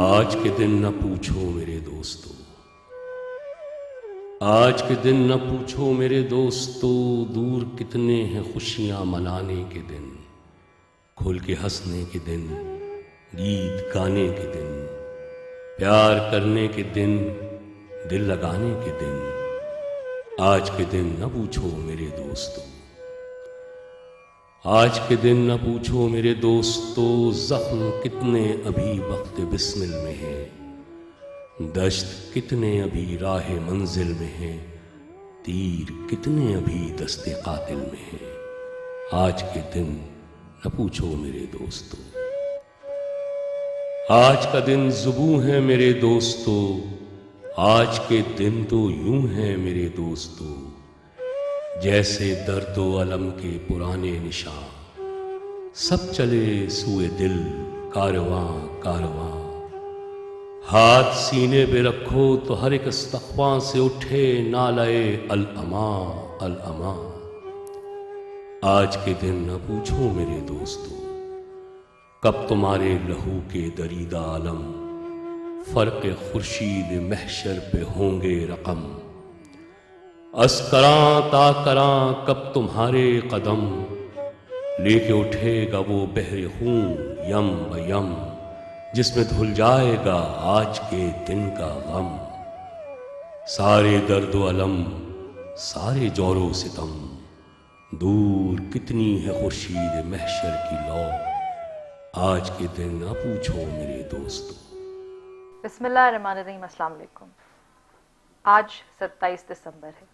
آج کے دن نہ پوچھو میرے دوستو، آج کے دن نہ پوچھو میرے دوستو، دور کتنے ہیں خوشیاں منانے کے دن، کھل کے ہنسنے کے دن، گیت گانے کے دن، پیار کرنے کے دن، دل لگانے کے دن۔ آج کے دن نہ پوچھو میرے دوستو، آج کے دن نہ پوچھو میرے دوستو، زخم کتنے ابھی وقت بسمل میں ہیں، دشت کتنے ابھی راہ منزل میں ہیں، تیر کتنے ابھی دست قاتل میں ہیں۔ آج کے دن نہ پوچھو میرے دوستو، آج کا دن زبوں ہے میرے دوستو، آج کے دن تو یوں ہے میرے دوستو، جیسے درد و علم کے پرانے نشاں، سب چلے سوئے دل کارواں کارواں۔ ہاتھ سینے پہ رکھو تو ہر ایک استقباں سے اٹھے نالائے الامان الامان۔ آج کے دن نہ پوچھو میرے دوستو، کب تمہارے لہو کے دریدہ علم فرق خورشید محشر پہ ہوں گے رقم۔ عسکراں تاکراں کب تمہارے قدم لے کے اٹھے گا وہ بحر خون یم بیم، جس میں دھل جائے گا آج کے دن کا غم۔ سارے درد و علم، سارے جور و ستم، دور کتنی ہے خورشید محشر کی لو۔ آج کے دن نہ پوچھو میرے دوستو۔ بسم اللہ الرحمن الرحیم۔ السلام علیکم۔ آج 27 دسمبر ہے،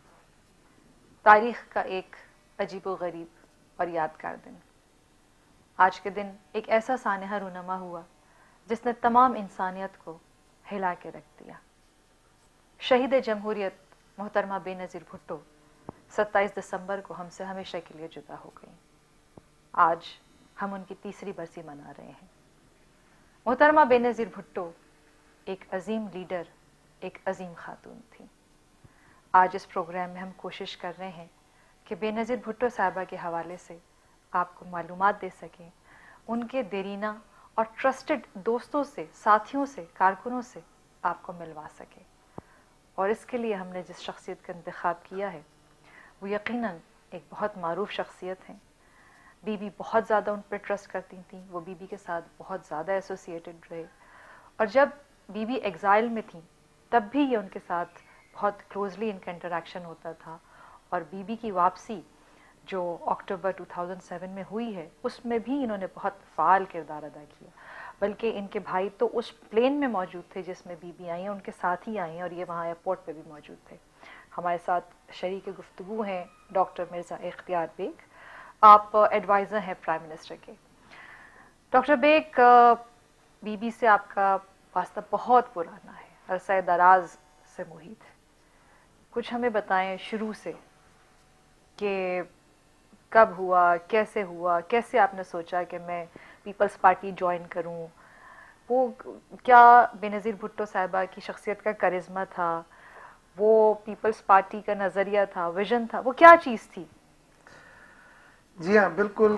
تاریخ کا ایک عجیب و غریب اور یادگار دن۔ آج کے دن ایک ایسا سانحہ رونما ہوا جس نے تمام انسانیت کو ہلا کے رکھ دیا۔ شہید جمہوریت محترمہ بے نظیر بھٹو 27 دسمبر کو ہم سے ہمیشہ کے لیے جدا ہو گئیں۔ آج ہم ان کی تیسری برسی منا رہے ہیں۔ محترمہ بے نظیر بھٹو ایک عظیم لیڈر، ایک عظیم خاتون تھی۔ آج اس پروگرام میں ہم کوشش کر رہے ہیں کہ بے نظیر بھٹو صاحبہ کے حوالے سے آپ کو معلومات دے سکیں، ان کے دیرینہ اور ٹرسٹڈ دوستوں سے، ساتھیوں سے، کارکنوں سے آپ کو ملوا سکیں۔ اور اس کے لیے ہم نے جس شخصیت کا انتخاب کیا ہے وہ یقیناً ایک بہت معروف شخصیت ہیں۔ بی بی بہت زیادہ ان پہ ٹرسٹ کرتی تھیں، وہ بی بی کے ساتھ بہت زیادہ ایسوسیٹڈ رہے، اور جب بی بی ایگزائل میں تھیں تب بھی یہ ان کے ساتھ بہت کلوزلی ان کا انٹریکشن ہوتا تھا۔ اور بی بی کی واپسی جو اکتوبر 2007 میں ہوئی ہے اس میں بھی انہوں نے بہت فعال کردار ادا کیا، بلکہ ان کے بھائی تو اس پلین میں موجود تھے جس میں بی بی آئی ہیں، ان کے ساتھ ہی آئی ہیں، اور یہ وہاں ایئرپورٹ پہ بھی موجود تھے۔ ہمارے ساتھ شریک گفتگو ہیں ڈاکٹر مرزا اختیار بیگ، آپ ایڈوائزر ہیں پرائم منسٹر کے۔ ڈاکٹر بیگ، بی بی سے آپ کا واسطہ بہت پرانا ہے، عرصہ دراز سے محیط ہے۔ کچھ ہمیں بتائیں شروع سے کہ کب ہوا، کیسے آپ نے سوچا کہ میں پیپلز پارٹی جوائن کروں؟ وہ کیا بے نظیر بھٹو صاحبہ کی شخصیت کا کرزمہ تھا، وہ پیپلز پارٹی کا نظریہ تھا، ویژن تھا، وہ کیا چیز تھی؟ جی ہاں، بالکل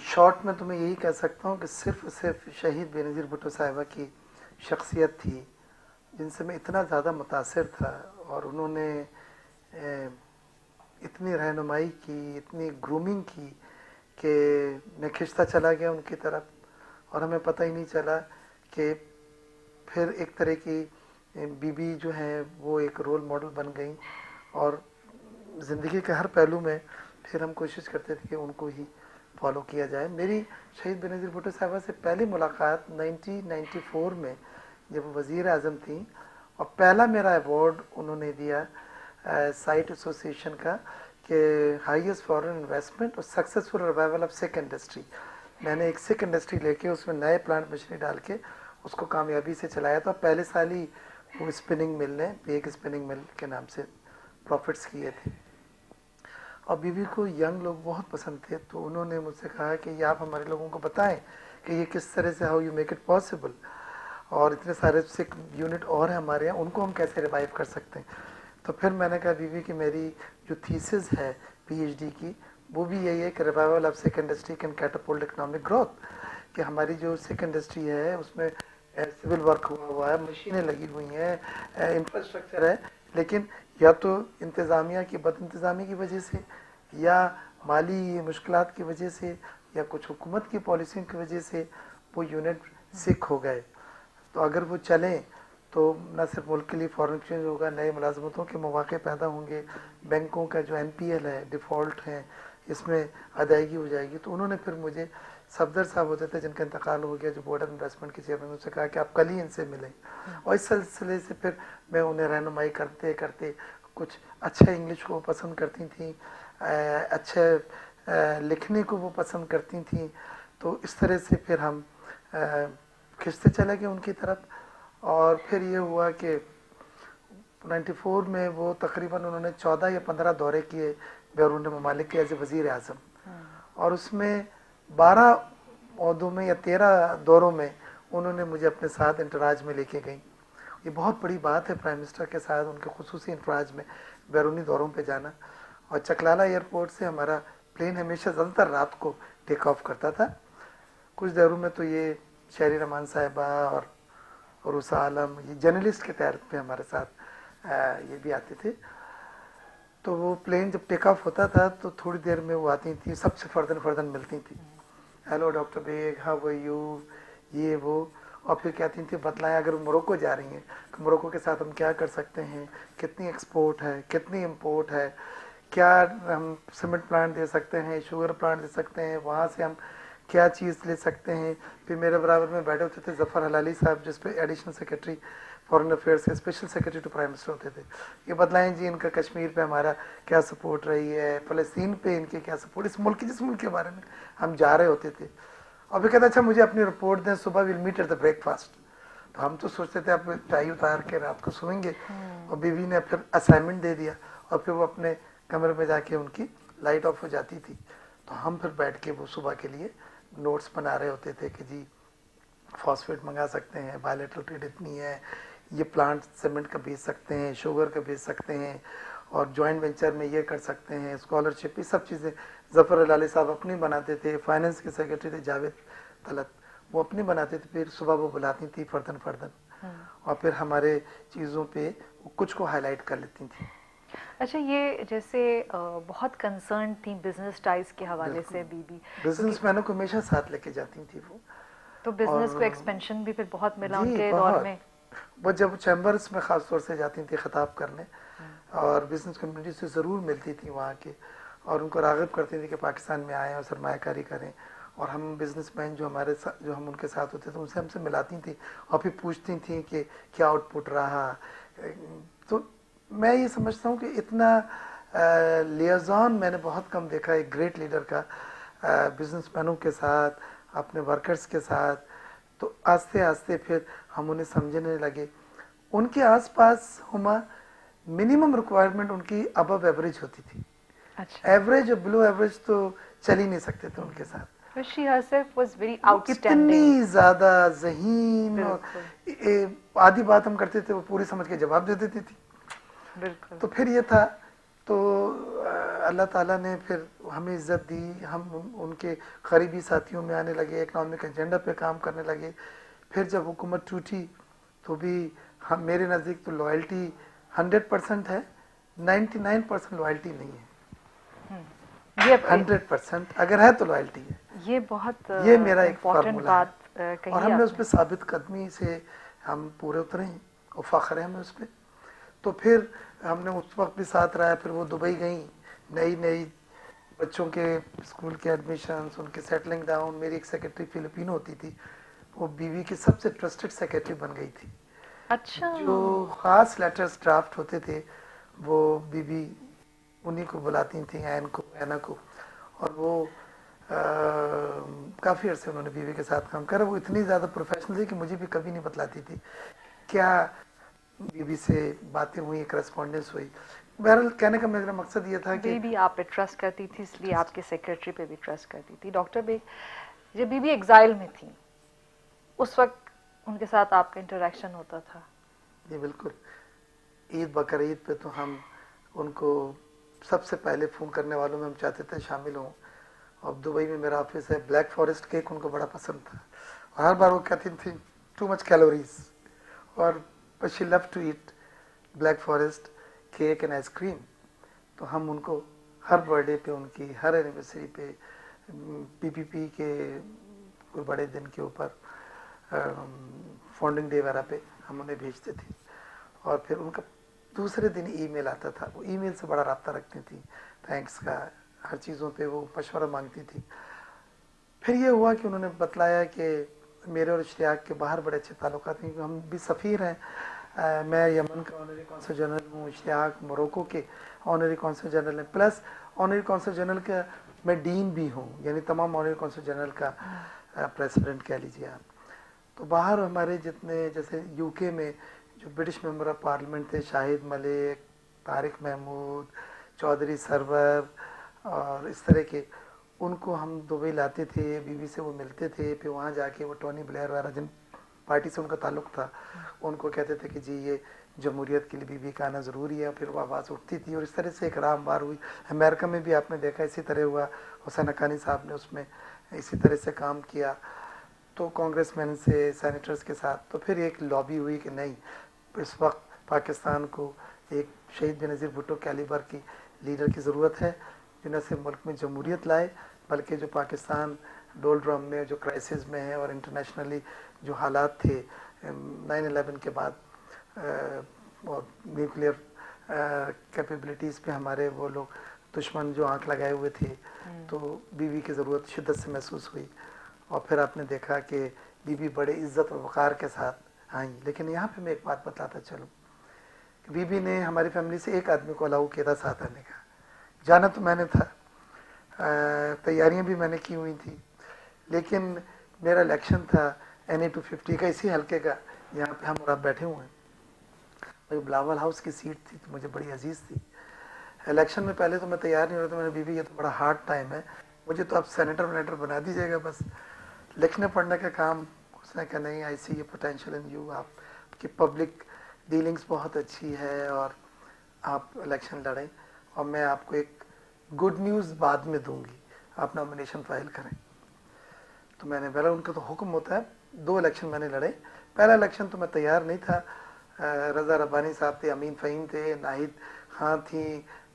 شارٹ میں تمہیں یہی کہہ سکتا ہوں کہ صرف شہید بے نظیر بھٹو صاحبہ کی شخصیت تھی جن سے میں اتنا زیادہ متاثر تھا، اور انہوں نے اتنی رہنمائی کی، اتنی گرومنگ کی کہ میں کھنچتا چلا گیا ان کی طرف، اور ہمیں پتہ ہی نہیں چلا کہ پھر ایک طرح کی بی بی جو ہیں وہ ایک رول ماڈل بن گئیں، اور زندگی کے ہر پہلو میں پھر ہم کوشش کرتے تھے کہ ان کو ہی فالو کیا جائے۔ میری شہید بے نظیر بھٹو صاحبہ سے پہلی ملاقات 1994 میں جب وہ وزیر اعظم تھیں، اور پہلا میرا ایوارڈ انہوں نے دیا سائٹ ایسوسیشن کا کہ ہائیسٹ فارن انویسٹمنٹ اور successful revival of Sikh industry. میں نے ایک سکھ انڈسٹری لے کے اس میں نئے پلانٹ مشینری ڈال کے اس کو کامیابی سے چلایا تھا۔ پہلے سال ہی وہ اسپننگ مل نے بیگ اسپننگ مل کے نام سے پروفٹس کیے تھے، اور بی بی کو ینگ لوگ بہت پسند تھے، تو انہوں نے مجھ سے کہا کہ یہ آپ ہمارے لوگوں کو بتائیں کہ یہ کس طرح سے how you make it possible, اور اتنے سارے سکھ یونٹ اور ہیں ہمارے یہاں، ان کو ہم کیسے ریوائیو کر سکتے ہیں۔ تو پھر میں نے کہا بی بی کہ میری جو تھیسز ہے پی ایچ ڈی کی وہ بھی یہی ہے کہ revival of Sikh industry can catapult economic growth, کہ ہماری جو سکھ انڈسٹری ہے اس میں सिविल वर्क हुआ है, मशीनें लगी हुई हैं, इंफ्रास्ट्रक्चर है, लेकिन या तो इंतज़ामिया की बद इंतज़ामी की वजह से या माली मुश्किलात की वजह से या कुछ हुकूमत की पॉलिसियों की वजह से वो यूनिट सिक हो गए। तो अगर वो चलें तो न सिर्फ मुल्क के लिए फॉरेन एक्सचेंज होगा, नए मुलाजमतों के मौके पैदा होंगे, बैंकों का जो NPL है, डिफ़ॉल्ट है, इसमें अदायगी हो जाएगी। तो उन्होंने फिर मुझे, सफदर साहब होते थे जिनका इंतकाल हो गया, जो बोर्ड ऑफ इन्वेस्टमेंट के चेयरमैन, उनसे कहा कि आप कल ही इनसे मिलें। और इस सिलसिले से फिर मैं उन्हें रहनुमाई करते करते, कुछ अच्छा इंग्लिश को पसंद करती थी, अच्छे लिखने को वो पसंद करती थी, तो इस तरह से फिर हम खिंचते चले गए उनकी तरफ। और फिर ये हुआ कि 94 में वो तकरीबन उन्होंने 14 या 15 दौरे किए बैरून ममालिक के एज ए वज़ीर आज़म, और उसमें 12 अहदों में या 13 दौरों में उन्होंने मुझे अपने साथ इंटराज में लेके गई। ये बहुत बड़ी बात है प्राइम मिनिस्टर के साथ उनके खुसूसी इंटराज में बैरूनी दौरों पे जाना। और चकलाला एयरपोर्ट से हमारा प्लेन हमेशा ज़्यादातर रात को टेक ऑफ करता था। कुछ दौरों में तो ये शहरी रमान साहिबा और रूसा आलम, ये जर्नलिस्ट के तौर पे हमारे साथ ये भी आते थे। तो वो प्लेन जब टेक ऑफ होता था तो थोड़ी देर में वो आती थी, सबसे फर्दन मिलती थी, hello doctor Beg, how are you, ये वो। और फिर कहती थी बतलाएं अगर मोरक्को जा रही हैं तो मोरक्को के साथ हम क्या कर सकते हैं, कितनी एक्सपोर्ट है, कितनी इंपोर्ट है, क्या हम सीमेंट प्लांट दे सकते हैं, शुगर प्लांट दे सकते हैं, वहाँ से हम क्या चीज़ ले सकते हैं। फिर मेरे बराबर में बैठे होते थे ज़फ़र हलाली साहब, जिस पे एडिशनल सेक्रेटरी फॉरेन अफेयर्स के special secretary to prime minister होते थे। ये बतलाएं जी इनका कश्मीर पे हमारा क्या सपोर्ट रही है, फ़लस्तीन पे इनके क्या सपोर्ट, इस मुल्क जिस मुल्क के बारे में हम जा रहे होते थे। और फिर कहते अच्छा मुझे अपनी रिपोर्ट दें, सुबह will meet at the breakfast. तो हम तो सोचते थे आप चाय उतार के रात को सोएंगे। और बीवी ने फिर असाइनमेंट दे दिया और फिर वो अपने कमरे में जाके उनकी लाइट ऑफ हो जाती थी, तो हम फिर बैठ के वो सुबह के लिए नोट्स बना रहे होते थे कि जी फॉस्फेट मंगा सकते हैं, बायोलेटरल ट्रेड इतनी है, ये प्लांट सीमेंट का बेच सकते हैं, शुगर का बेच सकते हैं, और जॉइंट वेंचर में ये कर सकते हैं, स्कॉलरशिप, ये सब चीज़ें ज़फ़र हलाली साहब अपनी बनाते थे। फाइनेंस के सेक्रेटरी थे जावेद तलत, वो अपनी बनाते थे। फिर सुबह वो बुलाती थी फर्दन और फिर हमारे चीज़ों पे कुछ को हाईलाइट कर लेती थी। अच्छा, ये जैसे बहुत कंसर्न थी बिजनेस टाइज के हवाले से बीबी, बिजनेसमैनों को हमेशा साथ लेके जाती थी वो, तो बिजनेस को एक्सपेंशन भी फिर बहुत मिला उनके बहुत। दौर में। वो जब चैम्बर्स में ख़ास तौर से जाती थी खिताब करने, और बिजनेस कम्युनिटी से ज़रूर मिलती थी वहाँ के, और उनको राग़िब करती थी कि पाकिस्तान में आएँ और सरमायाकारी करें। और हम बिजनेसमैन जो हमारे साथ, जो हम उनके साथ होते थे, उनसे हमसे मिलाती थी और फिर पूछती थी कि क्या आउटपुट रहा। तो मैं ये समझता हूँ कि इतना लियाज़ान मैंने बहुत कम देखा एक ग्रेट लीडर का बिजनेसमैनों के साथ, अपने वर्कर्स के साथ। तो आस्ते आस्ते फिर हम उन्हें समझने लगे। उनके आसपास हुमा मिनिमम रिक्वायरमेंट उनकी अबव एवरेज होती थी। अच्छा, एवरेज और बिलो एवरेज तो चल ही नहीं सकते थे उनके साथ। She herself was very वो outstanding. कितनी ज्यादा ज़हीन, और बिल्कुल आधी बात हम करते थे वो पूरी समझ के जवाब दे देती थी। बिल्कुल। तो फिर ये था, तो अल्लाह ताला ने फिर हमें इज़्ज़त दी, हम उनके करीबी साथियों में आने लगे, इकनॉमिक एजेंडा पे काम करने लगे। फिर जब हुकूमत टूटी तो भी हम, मेरे नज़दीक तो लॉयल्टी 100% है, 99% लॉयल्टी नहीं है। ये 100% अगर है तो लॉयल्टी है। ये बहुत ये मेरा एक इम्पोर्टेंट फार्मूला है, बात कही और हमने उस आपने। पर साबित कदमी से हम पूरे उतरे हैं और फ़ख्र है हमें उस पर। तो फिर हमने उस वक्त भी साथ रहा। फिर वो दुबई गई, नई बच्चों के स्कूल के एडमिशन्स, उनके सेटलिंग डाउन। मेरी एक सेक्रेटरी फिलिपिनो होती थी, वो बीवी की सबसे ट्रस्टेड सेक्रेटरी बन गई थी। अच्छा, जो ख़ास लेटर्स ड्राफ्ट होते थे वो बीबी उन्हीं को बुलाती थी, ऐना को। और वो काफ़ी अरसे उन्होंने बीवी के साथ काम करा। वो इतनी ज़्यादा प्रोफेशनल थी कि मुझे भी कभी नहीं बतलाती थी क्या बीबी से बातें हुई, करस्पॉन्डेंस हुई। बहरहाल कहने का मेरा मकसद ये था कि बीबी आप पे ट्रस्ट करती थी, इसलिए आपके सेक्रेटरी पे भी ट्रस्ट करती थी। डॉक्टर बेग, जब बीबी एग्जाइल में थी उस वक्त उनके साथ आपका इंटरेक्शन होता था? जी बिल्कुल। ईद बकर ईद पे तो हम उनको सबसे पहले फ़ोन करने वालों में हम चाहते थे शामिल हों। और दुबई में मेरा ऑफिस है, ब्लैक फॉरेस्ट केक उनको बड़ा पसंद था, और हर बार वो कहती थी too much calories. और but she loved to eat black forest cake and ice cream. तो हम उनको हर बर्थडे पे, उनकी हर एनिवर्सरी पे, पीपीपी के कोई बड़े दिन के ऊपर, फाउंडिंग डे वगैरह पे हम उन्हें भेजते थे. और फिर उनका दूसरे दिन ईमेल आता था. वो ईमेल से बड़ा रब्ता रखती थी, थैंक्स का, हर चीज़ों पे वो मशवरा मांगती थी. फिर ये हुआ कि उन्होंने बतलाया कि मेरे और इश्तियाक के बाहर बड़े अच्छे ताल्लुकात हैं, हम भी सफ़ीर हैं. मैं यमन का ऑनरी कौंसल जनरल हूँ, इश्तियाक मोरक्को के ऑनरी कौंसल जनरल हैं, प्लस ऑनरी कौंसल जनरल का मैं डीन भी हूँ, यानी तमाम ऑनरी कौंसल जनरल का प्रेसिडेंट कह लीजिए आप. तो बाहर हमारे जितने, जैसे यूके में जो ब्रिटिश मेंबर ऑफ पार्लियामेंट थे, शाहिद मलिक, तारिक महमूद, चौधरी सरवर और इस तरह के, उनको हम दुबई लाते थे, बीवी से वो मिलते थे. फिर वहाँ जाके वो टोनी ब्लेयर वगैरह, जिन पार्टी से उनका ताल्लुक था, उनको कहते थे कि जी ये जमहूरियत के लिए बीवी का आना ज़रूरी है. फिर वो आवाज़ उठती थी और इस तरह से एक रामबार हुई. अमेरिका में भी आपने देखा इसी तरह हुआ. हुसैन हक्कानी साहब ने उसमें इसी तरह से काम किया, तो कांग्रेसमैन से, सैनेटर्स के साथ. तो फिर एक लॉबी हुई कि नहीं, इस वक्त पाकिस्तान को एक शहीद बेनज़ीर भुट्टो कैलिबर की लीडर की ज़रूरत है, जो न सिर्फ मुल्क में जमहूरियत लाए, बल्कि जो पाकिस्तान डोल ड्रम में जो क्राइसिस में है और इंटरनेशनली जो हालात थे 9/11 के बाद, और न्यूक्लियर कैपेबिलिटीज़ पे हमारे वो लोग दुश्मन जो आंख लगाए हुए थे, तो बीवी की ज़रूरत शिद्दत से महसूस हुई. और फिर आपने देखा कि बीवी बड़े इज़्ज़त और वक़ार के साथ आई. लेकिन यहाँ पे मैं एक बात बताता चलूँ कि बीवी ने हमारी फैमिली से एक आदमी को अलाउ किया था साथ आने का. जाना तो मैंने था, तैयारियां भी मैंने की हुई थी, लेकिन मेरा इलेक्शन था NA 250 का, इसी हल्के का, यहाँ पे हम और आप बैठे हुए हैं. भाई बिलावल हाउस की सीट थी तो मुझे बड़ी अजीज़ थी. इलेक्शन में पहले तो मैं तैयार नहीं हो रहा था. मैंने बीवी, ये तो बड़ा हार्ड टाइम है, मुझे तो आप सेनेटर बना दीजिएगा, बस लिखने पढ़ने का काम. उसने कहा नहीं, आई सी ये पोटेंशियल इन यू, आपकी पब्लिक डीलिंग्स बहुत अच्छी है और आप इलेक्शन लड़ें, और मैं आपको एक गुड न्यूज़ बाद में दूंगी, आप नॉमिनेशन फाइल करें. तो मैंने बोला, उनका तो हुक्म होता है. 2 इलेक्शन मैंने लड़े. पहला इलेक्शन तो मैं तैयार नहीं था. रज़ा रब्बानी साहब थे, अमीन फ़हीम थे, नाहिद खान थी,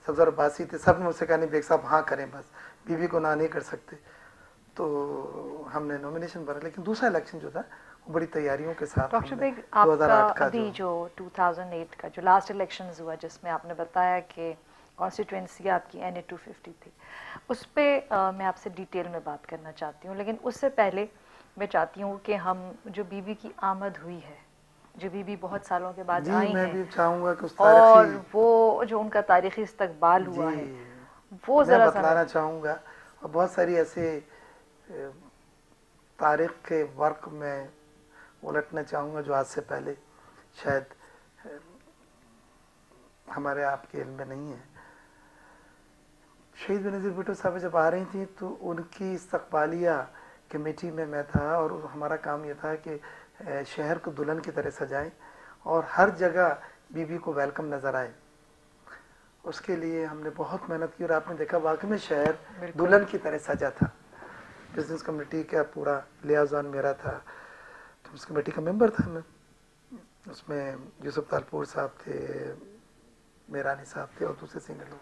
सफदर अब्बासी थे. सब ने मुझसे कहा नहीं बेग साहब हाँ करें, बस बीवी को ना नहीं कर सकते. तो हमने नॉमिनेशन भरा. लेकिन दूसरा इलेक्शन जो था वो बड़ी तैयारियों के साथ. डॉक्टर बेग, आपका अभी जो 2008 का जो लास्ट इलेक्शन हुआ, जिसमें आपने बताया कि कॉन्स्टिट्यूंसी आपकी NA 250 थी, उस पर मैं आपसे डिटेल में बात करना चाहती हूँ. लेकिन उससे पहले मैं चाहती हूँ कि हम जो बीबी की आमद हुई है, जो बीबी बहुत सालों के बाद आई मैं हैं, भी चाहूँगा कि उस और वो जो उनका तारीखी इस्तकबाल हुआ है, वो मैं बतलाना चाहूँगा. और बहुत सारी ऐसे तारीख के वर्क में उलटना चाहूँगा जो आज से पहले शायद हमारे आपके इल्म में नहीं है. शहीद बेनज़ीर भुट्टो साहब जब आ रही थी तो उनकी इस्तकबालिया कमेटी में मैं था, और हमारा काम यह था कि शहर को दुल्हन की तरह सजाएं और हर जगह बीवी को वेलकम नज़र आए. उसके लिए हमने बहुत मेहनत की, और आपने देखा वाकई में शहर दुल्हन की तरह सजा था. बिजनेस कमेटी का पूरा लियाज़ान मेरा था, तो उस कमेटी का मेंबर था मैं. उसमें यूसुफ तालपुर साहब थे, मेरानी साहब थे, और दूसरे सीनियर लोग,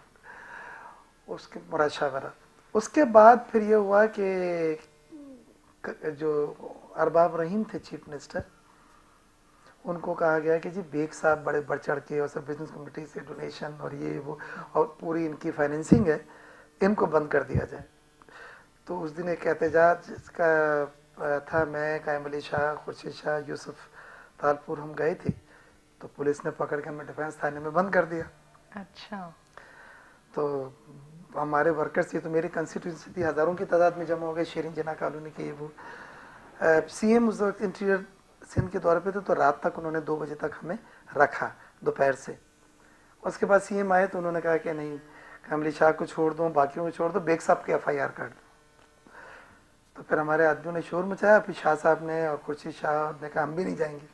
उसके मुराद. उसके बाद फिर ये हुआ कि जो अरबाब रहीम थे चीफ मिनिस्टर, उनको कहा गया कि जी बेग साहब बड़े बढ़ चढ़ के और सब बिजनेस कमेटी से डोनेशन और ये वो और पूरी इनकी फाइनेंसिंग है, इनको बंद कर दिया जाए. तो उस दिन एक एहतजाज का था. मैं, कायम अली शाह, खुर्शीद शाह, यूसुफ तालपुर, हम गए थे. तो पुलिस ने पकड़ के हमें डिफेंस थाने में बंद कर दिया. अच्छा. तो हमारे वर्कर्स थी, तो मेरी कंस्टिट्यूंसी थी, हज़ारों की तादाद में जमा हो गए, शेरिन जना कॉलोनी के. वो CM उस वक्त इंटीरियर सिंध के दौरे पे थे, तो रात तक उन्होंने 2 बजे तक हमें रखा, दोपहर से. उसके बाद CM आए तो उन्होंने कहा कि नहीं, कायम शाह को छोड़ दो, बाकियों को छोड़ दो, बेग साहब की FIR काट दो. तो फिर हमारे आदमियों ने शोर मचाया. फिर शाह साहब ने और खुर्शीद शाह ने कहा हम भी नहीं जाएंगे,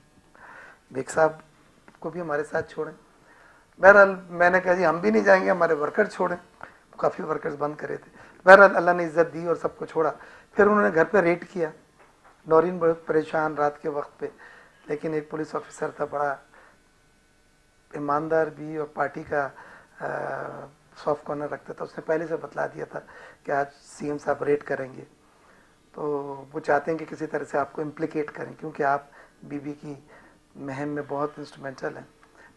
बेग साहब को भी हमारे साथ छोड़ें. बहरहाल मैंने कहा जी हम भी नहीं जाएंगे, हमारे वर्कर छोड़ें. काफ़ी वर्कर्स बंद करे थे. बहरहाल अल्लाह ने इज्जत दी और सबको छोड़ा. फिर उन्होंने घर पे रेड किया. नौरीन बहुत परेशान, रात के वक्त पे لیکن ایک پولیس آفیسر تھا بڑا ایماندار بھی اور پارٹی کا سافٹ کارنر رکھتا تھا, اس نے پہلے سے بتلا دیا تھا کہ آج سی ایم صاحب ریڈ کریں گے, تو وہ چاہتے ہیں کہ کسی طرح سے آپ کو امپلیکیٹ کریں کیونکہ آپ بی بی کی مہم میں بہت انسٹرومنٹل ہیں.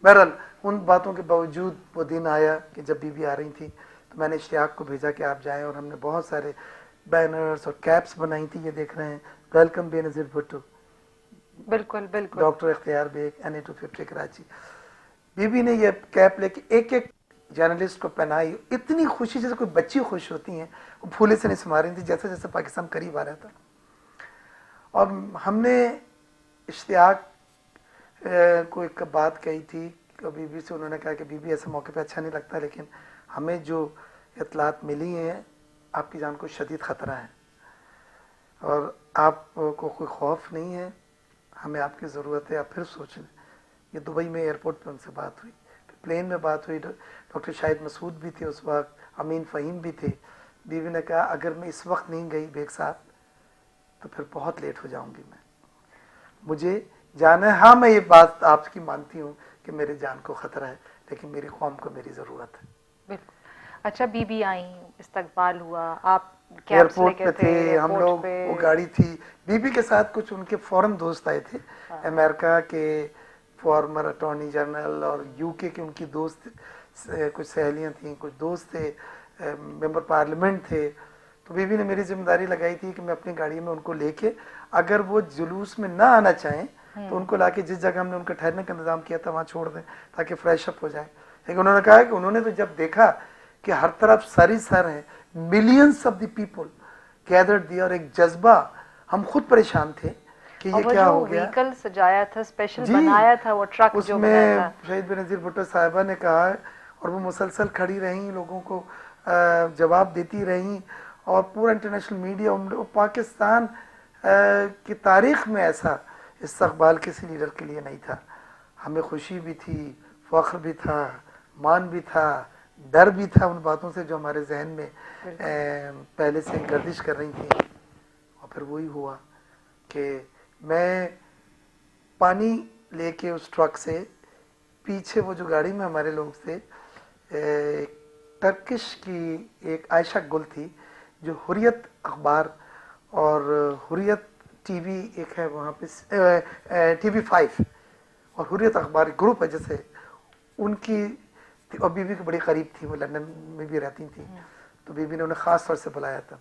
بہرحال ان باتوں کے باوجود وہ دن آیا کہ جب بی بی آ رہی تھی تو میں نے اشتیاق کو بھیجا کہ آپ جائیں, اور ہم نے بہت سارے بینرز اور کیپس بنائی تھی, یہ دیکھ رہے ہیں, ویلکم بے نظیر بھٹو, بالکل بالکل. ڈاکٹر اختیار bag, NA250 Karachi. Be be نے یہ کیپ لے کے ایک ایک جرنلسٹ کو پہنائی, اتنی خوشی جیسے کوئی بچی خوش ہوتی ہیں, وہ پھولے سے نہیں سما رہی تھی, جیسے جیسے پاکستان قریب آ رہا تھا. اور ہم نے اشتیاق کو ایک بات کہی تھی بی بی سے, انہوں نے کہا کہ بی بی ایسے موقع پہ اچھا نہیں لگتا, لیکن ہمیں جو اطلاعات ملی ہیں آپ کی جان کو شدید خطرہ ہے اور آپ کو کوئی خوف نہیں ہے, ہمیں آپ کی ضرورت ہے, آپ پھر سوچ لیں. یہ دبئی میں ایئرپورٹ پہ ان سے بات ہوئی, پھر پلین میں بات ہوئی, ڈاکٹر شاہد مسعود بھی تھے اس وقت, امین فہیم بھی تھے. بیوی نے کہا اگر میں اس وقت نہیں گئی بیگ صاحب تو پھر بہت لیٹ ہو جاؤں گی, میں مجھے جانا ہے. ہاں میں یہ بات آپ کی مانتی ہوں کہ میرے جان کو خطرہ ہے, لیکن میری قوم کو میری ضرورت ہے. بالکل. اچھا بی بی آئیں, استقبال ہوا, آپ کیمپس لے ایئرپورٹ کے پہ تھے تھے ہم ایئرپورٹ لوگ, پہ؟ وہ گاڑی تھی, بی بی کے ساتھ کچھ ان کے فورن دوست آئے تھے, امریکہ کے فارمر اٹارنی جنرل اور یو کے ان کی دوست, کچھ سہیلیاں تھیں, کچھ دوست تھے, ممبر پارلیمنٹ تھے. تو بی بی نے میری ذمہ داری لگائی تھی کہ میں اپنی گاڑی میں ان کو لے کے, اگر وہ جلوس میں نہ آنا چاہیں تو ان کو لا کے جس جگہ ہم نے ان کا ٹھہرنے کا انتظام کیا تھا وہاں چھوڑ دیں تاکہ فریش اپ ہو جائیں. لیکن انہوں نے کہا کہ انہوں نے تو جب دیکھا کہ ہر طرف سر ہی سر ہیں, millions of the people gathered the, اور ایک جذبہ, ہم خود پریشان تھے کہ یہ کیا ہو گیا. وہیکل سجایا تھا, اسپیشل جی, بنایا تھا, وہ ٹرک اس جو میں بنایا تھا, شہید بے نظیر بھٹو صاحبہ نے کہا, اور وہ مسلسل کھڑی رہیں, لوگوں کو جواب دیتی رہیں, اور پورا انٹرنیشنل میڈیا, پاکستان کی تاریخ میں ایسا استقبال کسی لیڈر کے لیے نہیں تھا. ہمیں خوشی بھی تھی, فخر بھی تھا, مان بھی تھا, ڈر بھی تھا ان باتوں سے جو ہمارے ذہن میں پہلے سے گردش کر رہی تھیں. اور پھر وہی ہوا کہ میں پانی لے کے اس ٹرک سے, پیچھے وہ جو گاڑی میں ہمارے لوگ تھے, ٹرکش کی ایک عائشہ گل تھی جو حریت اخبار اور حریت ٹی وی ایک ہے وہاں پہ, ٹی وی 5 اور حریت اخبار گروپ ہے جیسے, ان کی, اور بی بی کی بڑی قریب تھی, وہ لندن میں بھی رہتی تھیں, تو بی بی نے انہیں خاص طور سے بلایا تھا,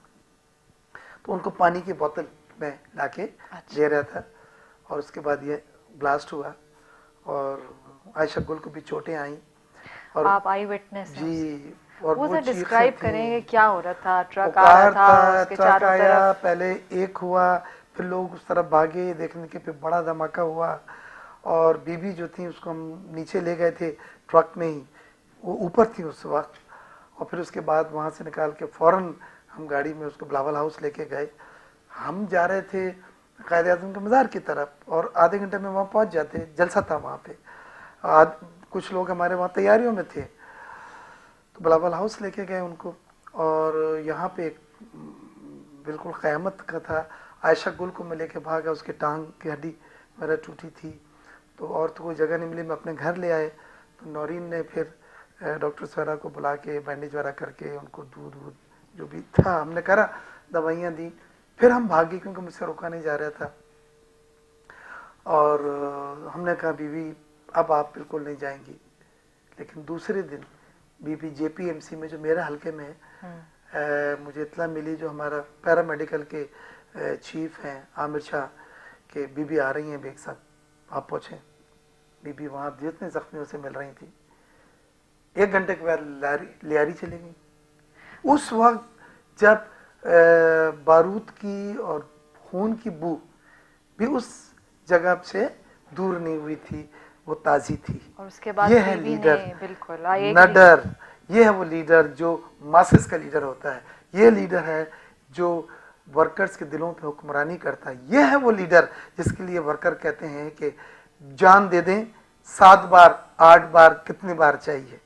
تو ان کو پانی کی بوتل میں لا کے دے رہا تھا. اور اس کے بعد یہ بلاسٹ ہوا اور عائشہ گل کو بھی چوٹیں آئیں. اور آپ آئی وٹنس ہیں, جی, اور وہ وہ چیخیں ڈسکرائب کریں تھیں, گے کیا ہو رہا تھا؟ ٹرک آ رہا پکار تھا, اس کے ٹرک چاروں آیا, طرف پہلے ایک ہوا, پھر لوگ اس طرف بھاگے دیکھنے کے, پھر بڑا دھماکہ ہوا, اور بی بی جو تھیں اس کو ہم نیچے لے گئے تھے ٹرک میں ہی, وہ اوپر تھی اس وقت, اور پھر اس کے بعد وہاں سے نکال کے فوراً ہم گاڑی میں اس کو بلاول ہاؤس لے کے گئے. ہم جا رہے تھے قائد اعظم کے مزار کی طرف, اور آدھے گھنٹے میں وہاں پہنچ جاتے, جلسہ تھا وہاں پہ, کچھ لوگ ہمارے وہاں تیاریوں میں تھے, تو بلاول ہاؤس لے کے گئے ان کو. اور یہاں پہ ایک بالکل قیامت کا تھا, عائشہ گل کو میں لے کے بھاگا, اس کے ٹانگ کی ہڈی میرا ٹوٹی تھی, تو اور تو کوئی جگہ نہیں ملی, میں اپنے گھر لے آئے. تو نورین نے پھر ڈاکٹر سہرا کو بلا کے بینڈیج وغیرہ کر کے ان کو دودھ جو بھی تھا ہم نے کرا, دوائیاں دی, پھر ہم بھاگے کیونکہ مجھ سے روکا نہیں جا رہا تھا. اور ہم نے کہا بی بی اب آپ بالکل نہیں جائیں گی. لیکن دوسرے دن B B J P M C میں جو میرے حلقے میں ہے, مجھے اطلاع ملی, جو ہمارا پیرامیڈیکل کے چیف ہیں عامر شاہ, کہ بی بی آ رہی ہیں بیگ صاحب, آپ پہنچیں. بی بی وہاں جتنے زخمیوں سے مل رہی تھی, 1 گھنٹے کے بعد لیاری چلی گئی. اس وقت جب بارود کی اور خون کی بو بھی اس جگہ سے دور نہیں ہوئی تھی, وہ تازی تھی. اور اس کے بعد یہ ہے بی بی لیڈر, نے بالکل نہ ڈر, یہ ہے وہ لیڈر جو ماسس کا لیڈر ہوتا ہے. یہ لیڈر ہے جو ورکرز کے دلوں پہ حکمرانی کرتا ہے. یہ ہے وہ لیڈر جس کے لیے ورکر کہتے ہیں کہ جان دے دیں 7 بار 8 بار کتنی بار چاہیے.